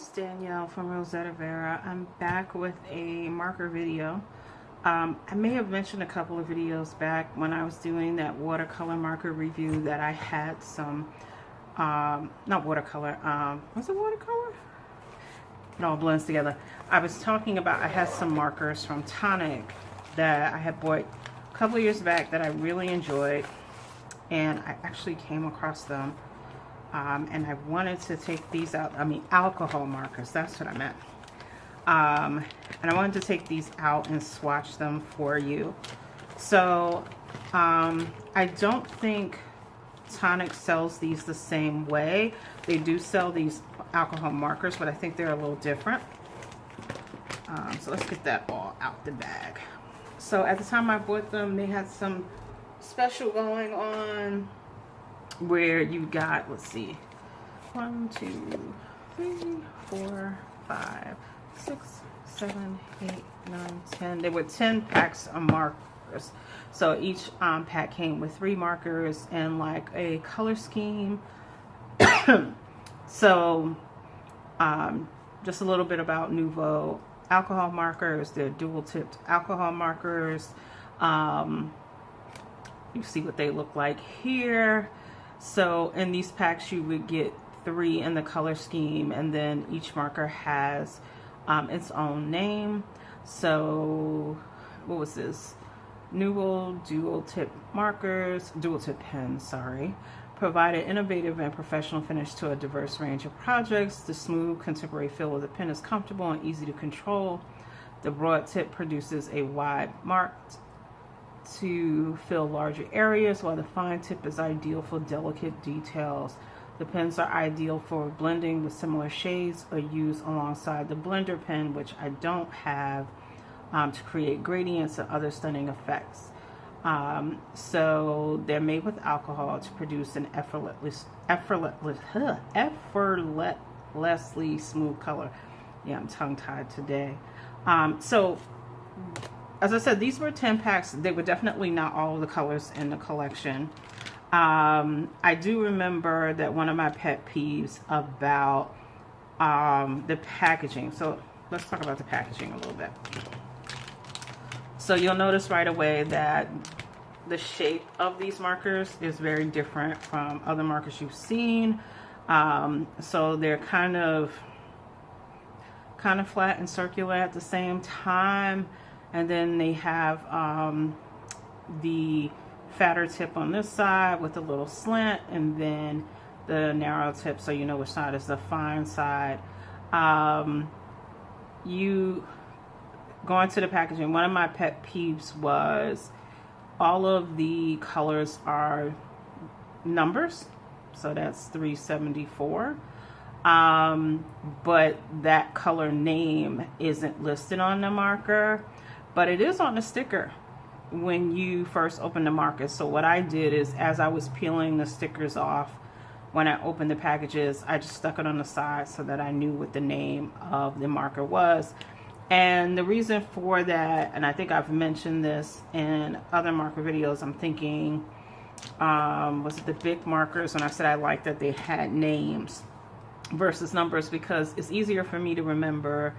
it's Danielle from Rosetta Vera. I'm back with a marker video. I may have mentioned a couple of videos back when I was doing that watercolor marker review that I had some, not watercolor, was it watercolor? It all blends together. I was talking about, I had some markers from Tonic that I had bought a couple of years back that I really enjoyed, and I actually came across them. And I wanted to take these out, alcohol markers, that's what I meant. And I wanted to take these out and swatch them for you. So, I don't think Tonic sells these the same way. They do sell these alcohol markers, but I think they're a little different. So let's get that all out the bag. So at the time I bought them, they had some special going on, where you got, let's see, 1, 2, 3, 4, 5, 6, 7, 8, 9, 10. There were 10 packs of markers. So each pack came with 3 markers and like a color scheme. So just a little bit about Nuvo alcohol markers. They're dual tipped alcohol markers. You see what they look like here. So in these packs you would get 3 in the color scheme, and then each marker has its own name. So what was this? Nuvo dual tip markers, dual tip pens, sorry, provide an innovative and professional finish to a diverse range of projects. The smooth contemporary feel of the pen is comfortable and easy to control. The broad tip produces a wide mark to fill larger areas, while the fine tip is ideal for delicate details. The pens are ideal for blending with similar shades or used alongside the blender pen, which I don't have, to create gradients and other stunning effects. So they're made with alcohol to produce an effortlessly smooth color. Yeah, I'm tongue-tied today. So as I said, these were 10 packs. They were definitely not all of the colors in the collection. I do remember that one of my pet peeves about the packaging. So let's talk about the packaging a little bit. So you'll notice right away that the shape of these markers is very different from other markers you've seen. So they're kind of flat and circular at the same time. And then they have the fatter tip on this side with a little slant, and then the narrow tip, so you know which side is the fine side. You go into the packaging. One of my pet peeves was all of the colors are numbers, so that's 374. But that color name isn't listed on the marker, but it is on the sticker when you first open the marker. So what I did is, as I was peeling the stickers off, when I opened the packages, I just stuck it on the side so that I knew what the name of the marker was. And the reason for that, and I think I've mentioned this in other marker videos, I'm thinking, was it the big markers, when I said I liked that they had names versus numbers, because it's easier for me to remember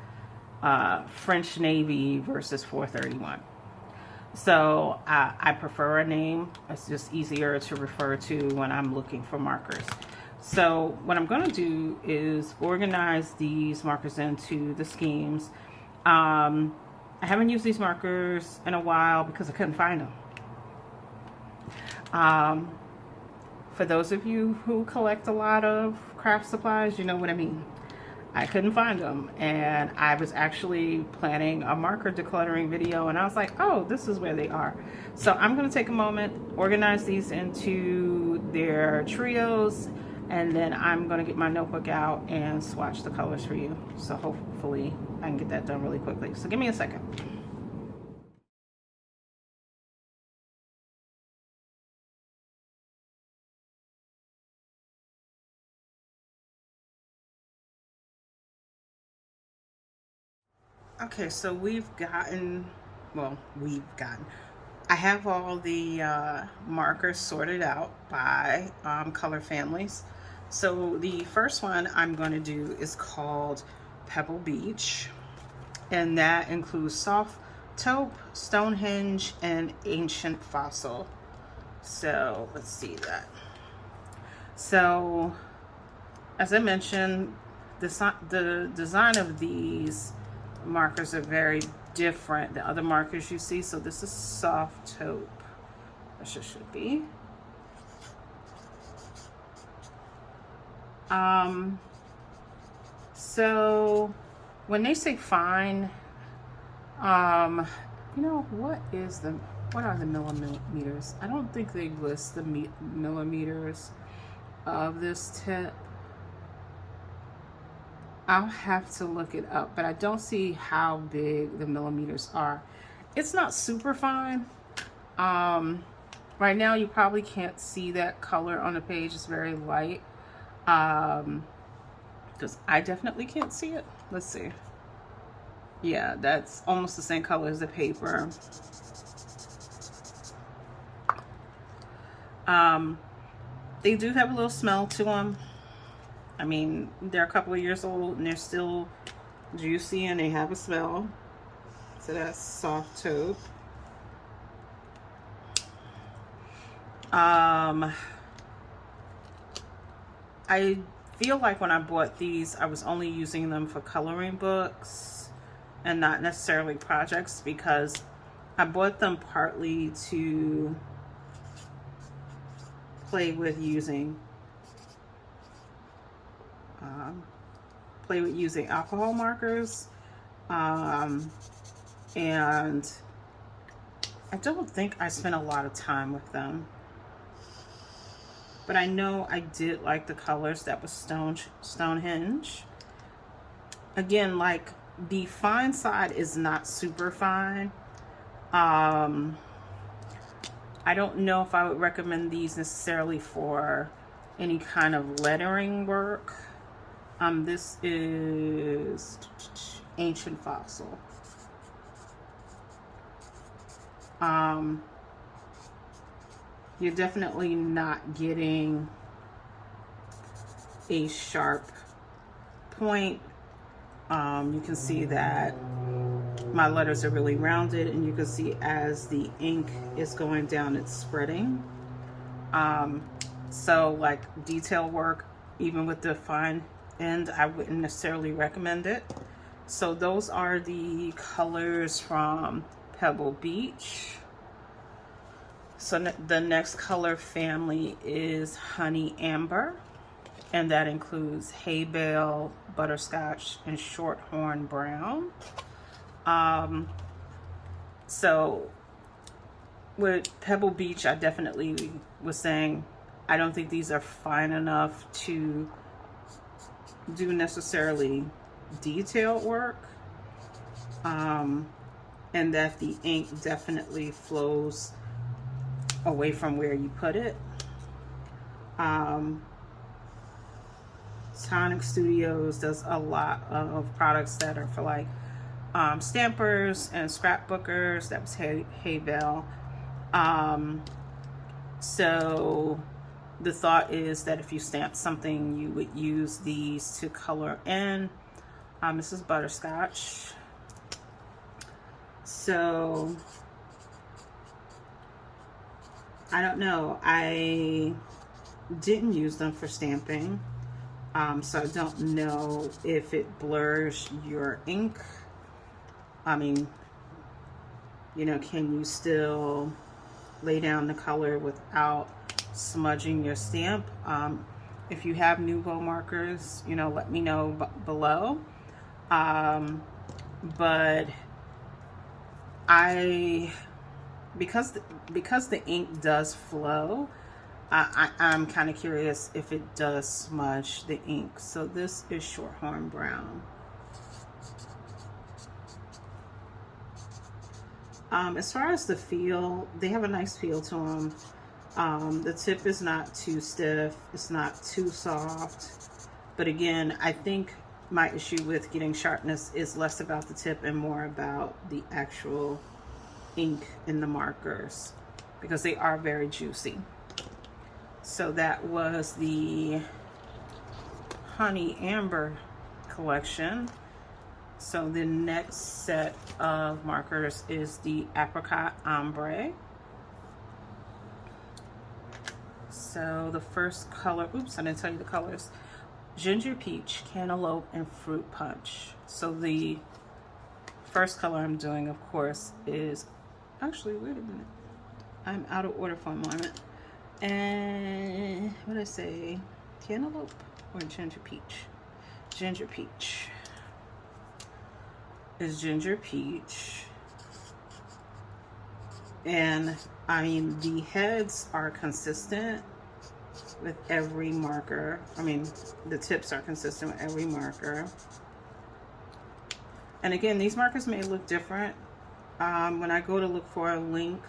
French Navy versus 431. So I prefer a name. It's just easier to refer to when I'm looking for markers. So what I'm going to do is organize these markers into the schemes. I haven't used these markers in a while because I couldn't find them. For those of you who collect a lot of craft supplies, you know what I mean. I couldn't find them, and I was actually planning a marker decluttering video, and I was like, oh, this is where they are. So I'm going to take a moment, organize these into their trios, and then I'm going to get my notebook out and swatch the colors for you. So hopefully I can get that done really quickly. So give me a second. Okay, so I have all the markers sorted out by color families. So the first one I'm going to do is called Pebble Beach, and that includes Soft Taupe, Stonehenge, and Ancient Fossil. So let's see that. So as I mentioned, the design of these markers are very different than other markers you see. So this is Soft Taupe. That should be. So when they say fine, you know, what are the millimeters? I don't think they list the millimeters of this tip. I'll have to look it up, but I don't see how big the millimeters are. It's not super fine. Right now you probably can't see that color on the page. It's very light. Because I definitely can't see it. Let's see. Yeah, that's almost the same color as the paper. They do have a little smell to them. I mean, they're a couple of years old and they're still juicy and they have a smell. So that's Soft Taupe. I feel like when I bought these, I was only using them for coloring books and not necessarily projects, because I bought them partly to play with using alcohol markers, and I don't think I spent a lot of time with them. But I know I did like the colors that was Stonehenge. Again, like, the fine side is not super fine. I don't know if I would recommend these necessarily for any kind of lettering work. This is Ancient Fossil. You're definitely not getting a sharp point. You can see that my letters are really rounded, and you can see as the ink is going down, it's spreading. So like detail work, even with the fine end, I wouldn't necessarily recommend it. So those are the colors from Pebble Beach. So the next color family is Honey Amber, and that includes Hay Bale, Butterscotch, and Shorthorn Brown. So with Pebble Beach, I definitely was saying I don't think these are fine enough to do necessarily detailed work, and that the ink definitely flows away from where you put it. Tonic Studios does a lot of products that are for like stampers and scrapbookers. That was Hay Bale. So the thought is that if you stamp something, you would use these to color in. This is Butterscotch. So I don't know. I didn't use them for stamping. So I don't know if it blurs your ink. I mean, you know, can you still lay down the color without smudging your stamp? If you have Nuvo markers, you know, let me know below. But because the ink does flow, I'm kind of curious if it does smudge the ink. So this is Shorthorn Brown. As far as the feel, they have a nice feel to them. The tip is not too stiff, it's not too soft. But again, I think my issue with getting sharpness is less about the tip and more about the actual ink in the markers, because they are very juicy. So that was the Honey Amber collection. So the next set of markers is the Apricot Ombre. So the first color, oops, I didn't tell you the colors. Ginger Peach, Cantaloupe, and Fruit Punch. So the first color I'm doing, of course, is, actually, wait a minute. I'm out of order for a moment. And what did I say? Cantaloupe or Ginger Peach? Ginger Peach. Is Ginger Peach. And I mean, the heads are consistent with every marker. I mean, the tips are consistent with every marker. And again, these markers may look different. When I go to look for a link,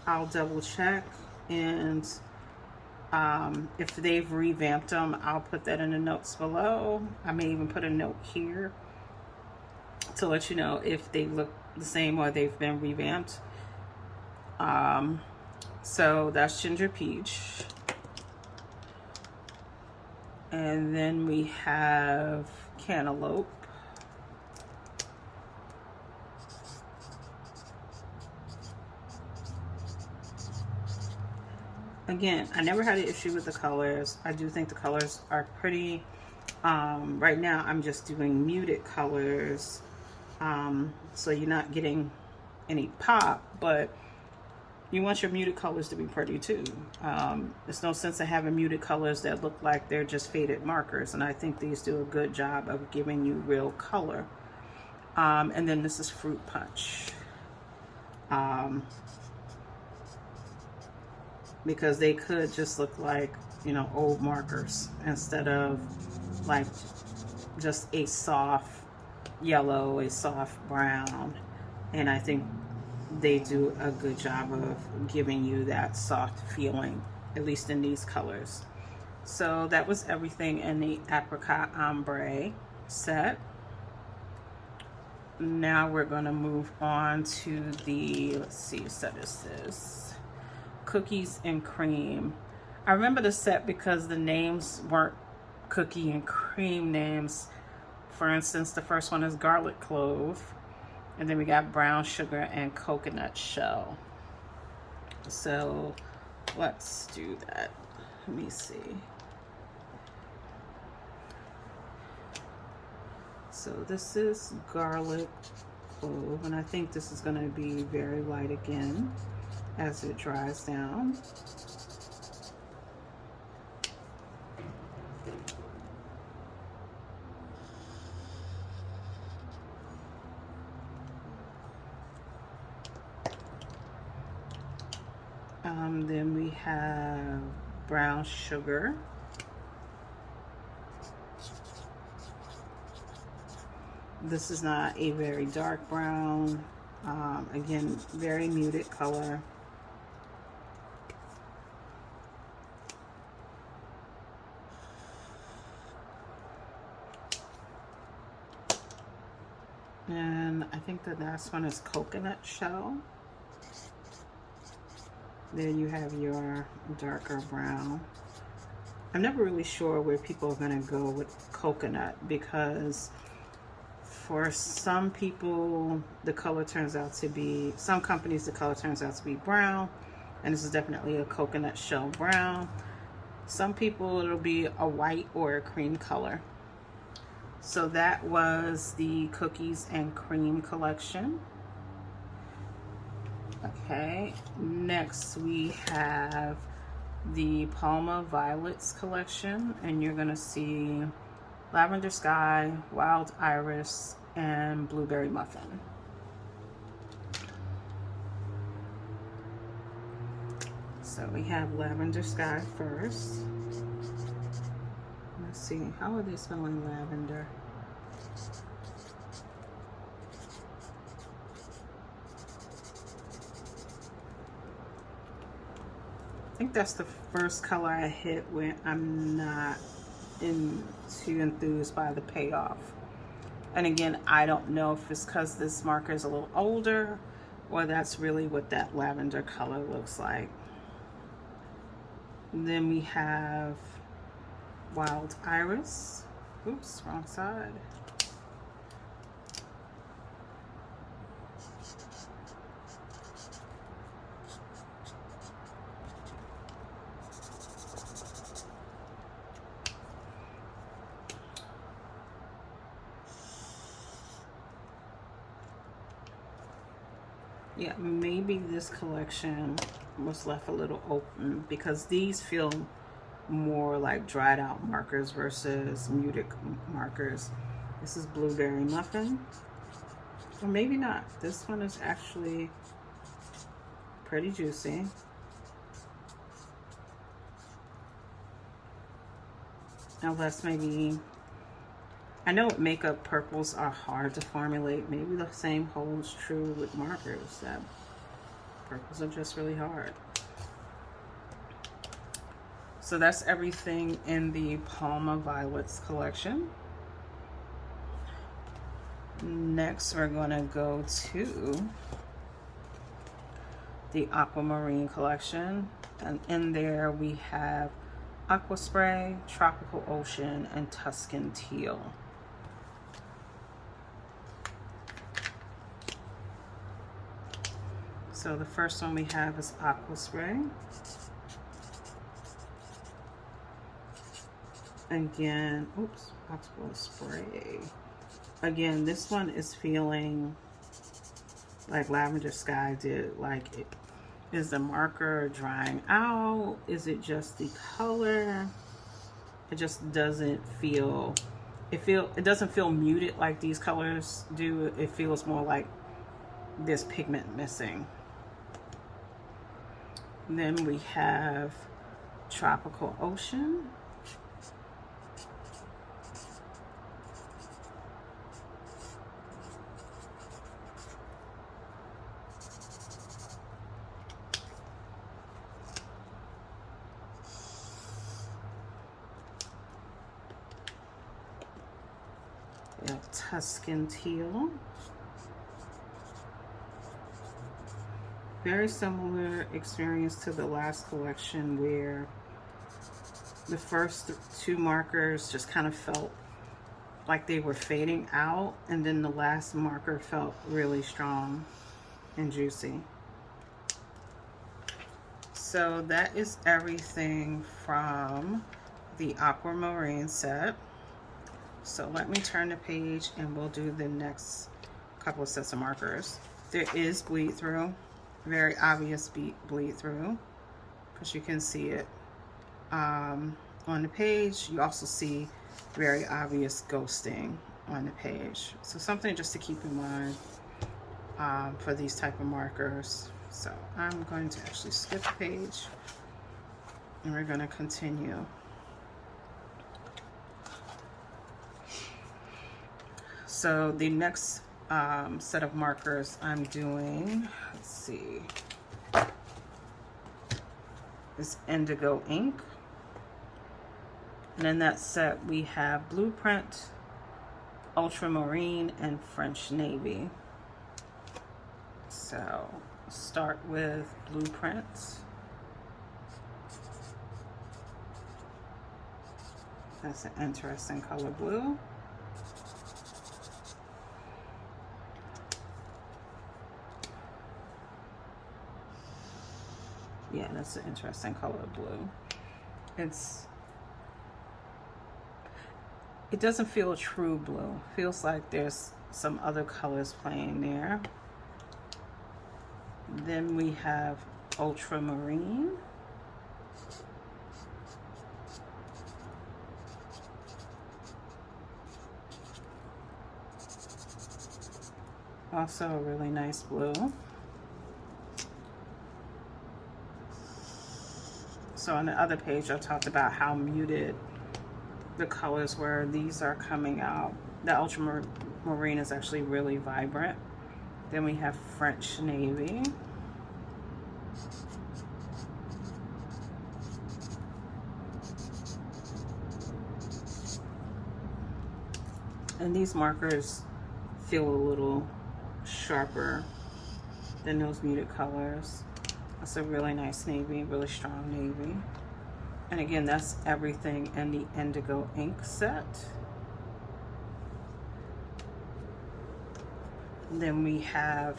I'll double check, and if they've revamped them, I'll put that in the notes below. I may even put a note here to let you know if they look the same or they've been revamped. So that's Ginger Peach. And then we have Cantaloupe. Again, I never had an issue with the colors. I do think the colors are pretty. Right now, I'm just doing muted colors. So you're not getting any pop, but you want your muted colors to be pretty too. There's no sense in having muted colors that look like they're just faded markers, and I think these do a good job of giving you real color. And then this is Fruit Punch. Because they could just look like, you know, old markers instead of like just a soft yellow, a soft brown. And I think they do a good job of giving you that soft feeling, at least in these colors. So that was everything in the Apricot Ombre set. Now we're going to move on to the, let's see, what set is this? Cookies and Cream. I remember the set because the names weren't cookie and cream names. For instance, the first one is Garlic Clove, and then we got Brown Sugar and Coconut Shell. So let's do that. Let me see. So this is Garlic Clove, and I think this is going to be very light again as it dries down. Then we have Brown Sugar. This is not a very dark brown. Again, very muted color. And I think the last one is Coconut Shell. There you have your darker brown. I'm never really sure where people are going to go with coconut, because for some people the color turns out to be, some companies the color turns out to be brown, and this is definitely a coconut shell brown. Some people it'll be a white or a cream color. So that was the Cookies and Cream collection. Okay, next we have the Palma Violets collection, and you're gonna see Lavender Sky, Wild Iris, and Blueberry Muffin. So we have Lavender Sky first. Let's see, how are they spelling lavender? I think that's the first color I hit when I'm not too enthused by the payoff. And again, I don't know if it's because this marker is a little older or that's really what that lavender color looks like. And then we have Wild Iris. Oops, wrong side. Yeah, maybe this collection was left a little open because these feel more like dried out markers versus muted markers. This is Blueberry Muffin. Or maybe not. This one is actually pretty juicy. Unless maybe, I know makeup purples are hard to formulate. Maybe the same holds true with markers, that purples are just really hard. So that's everything in the Palma Violets collection. Next, we're going to go to the Aquamarine collection. And in there we have Aqua Spray, Tropical Ocean, and Tuscan Teal. So the first one we have is Aqua Spray. Again, oops, Aqua Spray. Again, this one is feeling like Lavender Sky did. Like, is the marker drying out? Is it just the color? It just doesn't feel, it doesn't feel muted like these colors do. It feels more like there's pigment missing. And then we have Tropical Ocean. Tuscan Teal. Very similar experience to the last collection where the first two markers just kind of felt like they were fading out, and then the last marker felt really strong and juicy. So that is everything from the Aquamarine set. So let me turn the page and we'll do the next couple of sets of markers. There is bleed through, very obvious bleed through, because you can see it on the page. You also see very obvious ghosting on the page. So something just to keep in mind for these type of markers. So I'm going to actually skip the page and we're going to continue. So the next set of markers I'm doing, let's see, is Indigo Ink. And in that set we have Blueprint, Ultramarine, and French Navy. So start with Blueprint. That's an interesting color blue. Yeah, that's an interesting color blue. It doesn't feel true blue. It feels like there's some other colors playing there. Then we have Ultramarine. Also a really nice blue. So on the other page, I talked about how muted the colors were. These are coming out. The Ultramarine is actually really vibrant. Then we have French Navy. And these markers feel a little sharper than those muted colors. That's a really nice navy, really strong navy. And again, that's everything in the Indigo Ink set. And then we have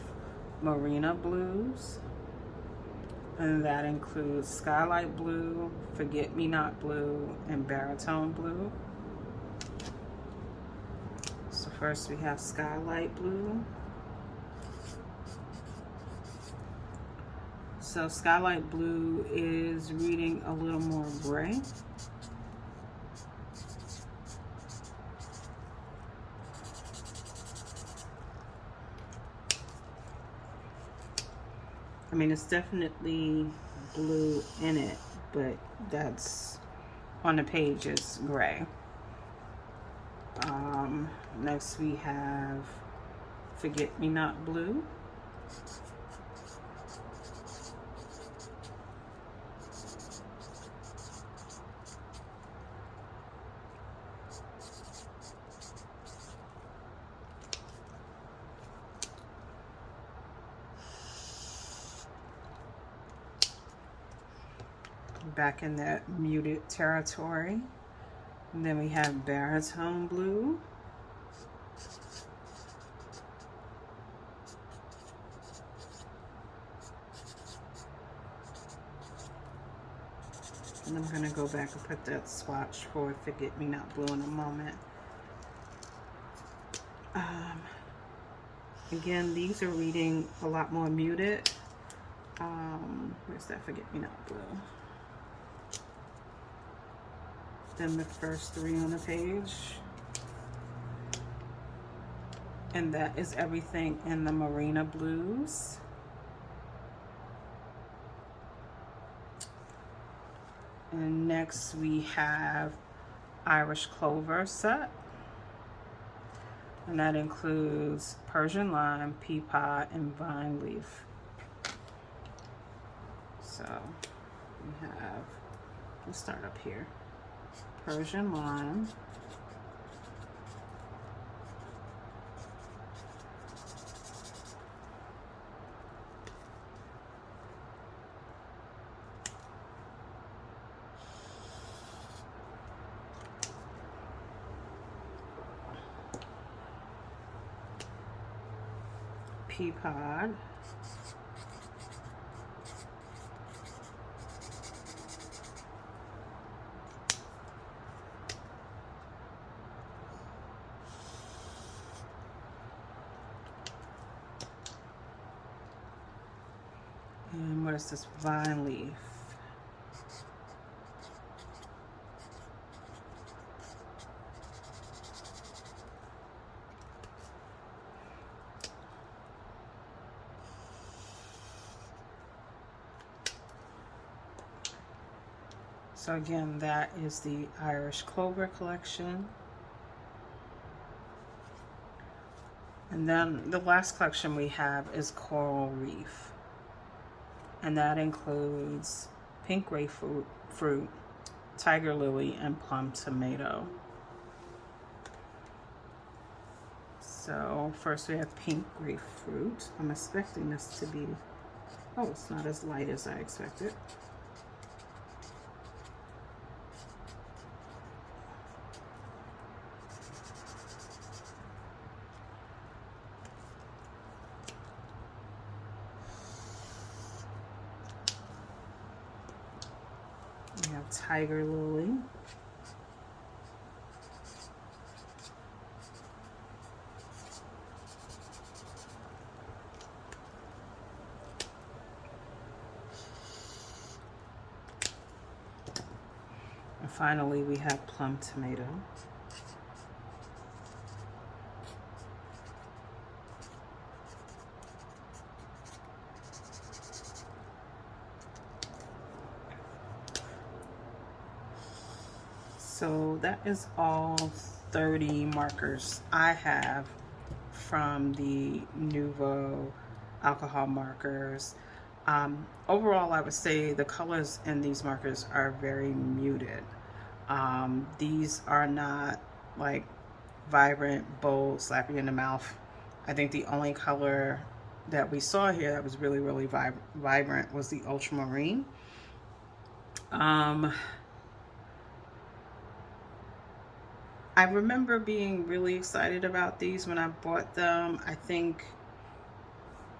Marina Blues. And that includes Skylight Blue, Forget Me Not Blue, and Baritone Blue. So first we have Skylight Blue. So Skylight Blue is reading a little more gray. I mean, it's definitely blue in it, but that's on the page is gray. Next we have Forget Me Not Blue. Back in that muted territory. And then we have Baritone Blue. And I'm going to go back and put that swatch for Forget Me Not Blue in a moment. Again, these are reading a lot more muted. Where's that Forget Me Not Blue? Than the first three on the page. And that is everything in the Marina Blues. And next we have Irish Clover set. And that includes Persian Lime, Pea Pod, and Vine Leaf. So we have, let's start up here. Persian Lime. Pea Pod. And what is this? Vine Leaf. So again, that is the Irish Clover collection. And then the last collection we have is Coral Reef. And that includes Pink Grapefruit, Tiger Lily, and Plum Tomato. So first we have Pink Grapefruit. I'm expecting this to be, oh, it's not as light as I expected. We have Tiger Lily. And finally, we have Plum Tomato. So that is all 30 markers I have from the Nuvo alcohol markers. Overall, I would say the colors in these markers are very muted. These are not like vibrant, bold, slap you in the mouth. I think the only color that we saw here that was really, really vibrant was the Ultramarine. I remember being really excited about these when I bought them. I think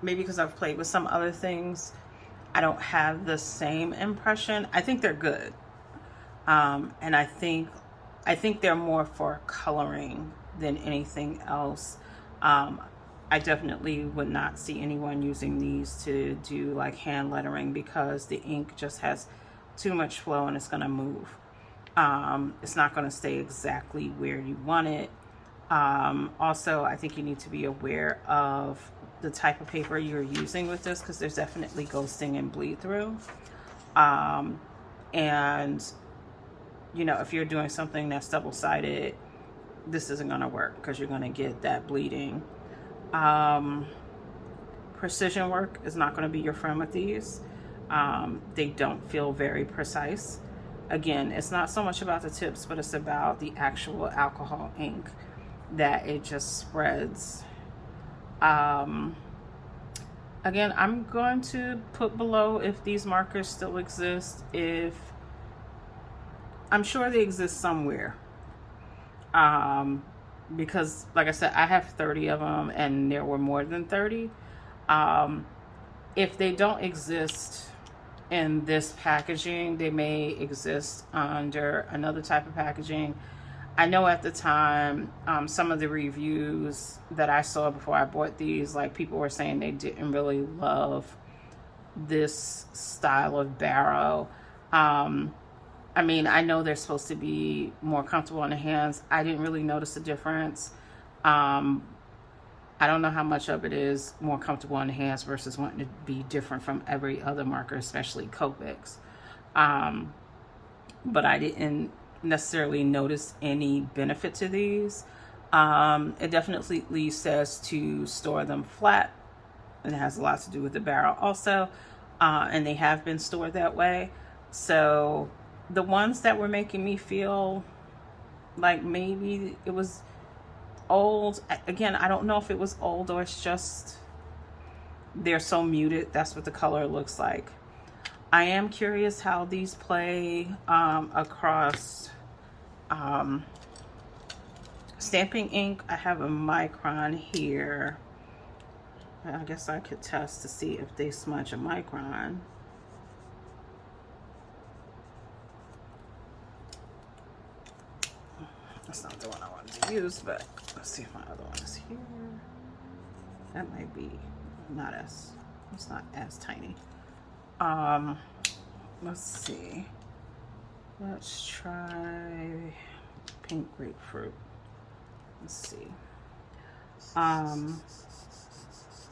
maybe because I've played with some other things, I don't have the same impression. I think they're good. And I think they're more for coloring than anything else. I definitely would not see anyone using these to do like hand lettering, because the ink just has too much flow and it's going to move. It's not going to stay exactly where you want it. Also, I think you need to be aware of the type of paper you're using with this, because there's definitely ghosting and bleed through. And you know, if you're doing something that's double-sided, this isn't going to work, because you're going to get that bleeding. Precision work is not going to be your friend with these. They don't feel very precise. Again, it's not so much about the tips, but it's about the actual alcohol ink, that it just spreads. Again, I'm going to put below if these markers still exist. If I'm sure they exist somewhere, because like I said, I have 30 of them and there were more than 30. If they don't exist in this packaging, they may exist under another type of packaging. I know at the time, some of the reviews that I saw before I bought these, like, people were saying they didn't really love this style of barrel. I mean, I know they're supposed to be more comfortable in the hands. I didn't really notice a difference. I don't know how much of it is more comfortable in the hands versus wanting to be different from every other marker, especially Copics. But I didn't necessarily notice any benefit to these. It definitely says to store them flat, and it has a lot to do with the barrel also. And they have been stored that way. So the ones that were making me feel like maybe it was old, again, I don't know if it was old or it's just they're so muted. That's what the color looks like. I am curious how these play across stamping ink. I have a micron here. I guess I could test to see if they smudge a micron. That's not the one I wanted to use, but let's see if my other one is here. That might be not as, it's not as tiny. Let's see. Let's try pink grapefruit. Let's see.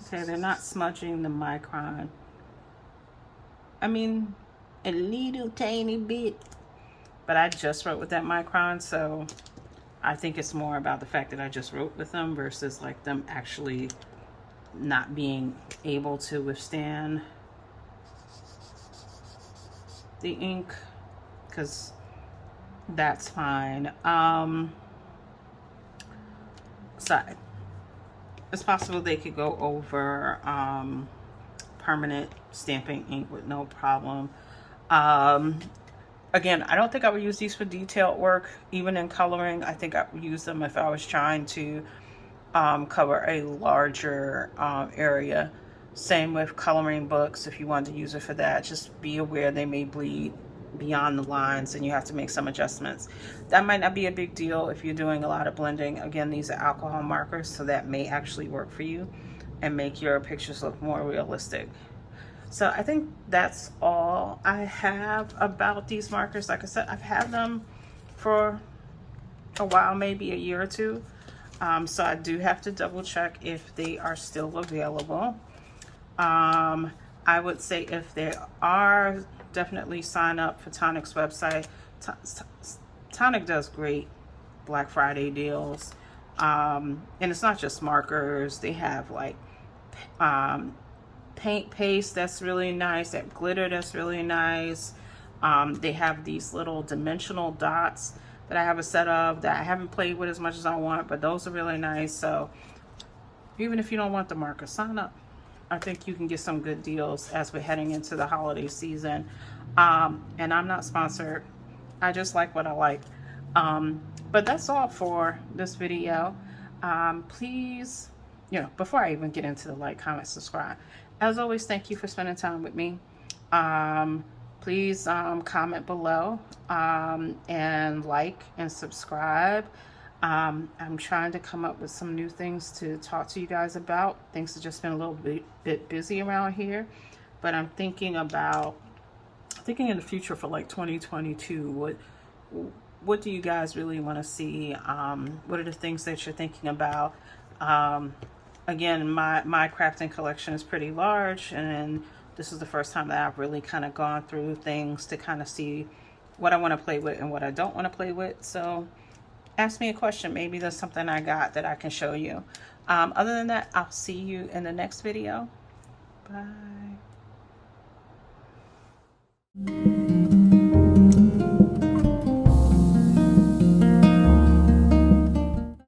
Okay, they're not smudging the micron. I mean, a little tiny bit, but I just wrote with that micron, so I think it's more about the fact that I just wrote with them versus like them actually not being able to withstand the ink, because that's fine. So it's possible they could go over permanent stamping ink with no problem. Again, I don't think I would use these for detailed work, even in coloring. I think I would use them if I was trying to cover a larger area. Same with coloring books. If you wanted to use it for that, just be aware they may bleed beyond the lines and you have to make some adjustments. That might not be a big deal if you're doing a lot of blending. Again, these are alcohol markers, so that may actually work for you and make your pictures look more realistic. So I think that's all I have about these markers. Like I said, I've had them for a while, maybe a year or two. So I do have to double check if they are still available. I would say if they are, definitely sign up for Tonic's website. Tonic does great Black Friday deals. And it's not just markers. They have like paint paste that's really nice, that glitter that's really nice. They have these little dimensional dots that I have a set of that I haven't played with as much as I want, but those are really nice. So even if you don't want the marker, sign up. I think you can get some good deals as we're heading into the holiday season. And I'm not sponsored. I just like what I like. But that's all for this video. Please, before I even get into the like, comment, subscribe, as always, thank you for spending time with me. Please comment below and like and subscribe. I'm trying to come up with some new things to talk to you guys about. Things have just been a little bit busy around here, but I'm thinking in the future for like 2022. What do you guys really want to see? What are the things that you're thinking about? Again, my crafting collection is pretty large, and this is the first time that I've really kind of gone through things to kind of see what I want to play with and what I don't want to play with. So ask me a question. Maybe there's something I got that I can show you. Other than that, I'll see you in the next video. Bye.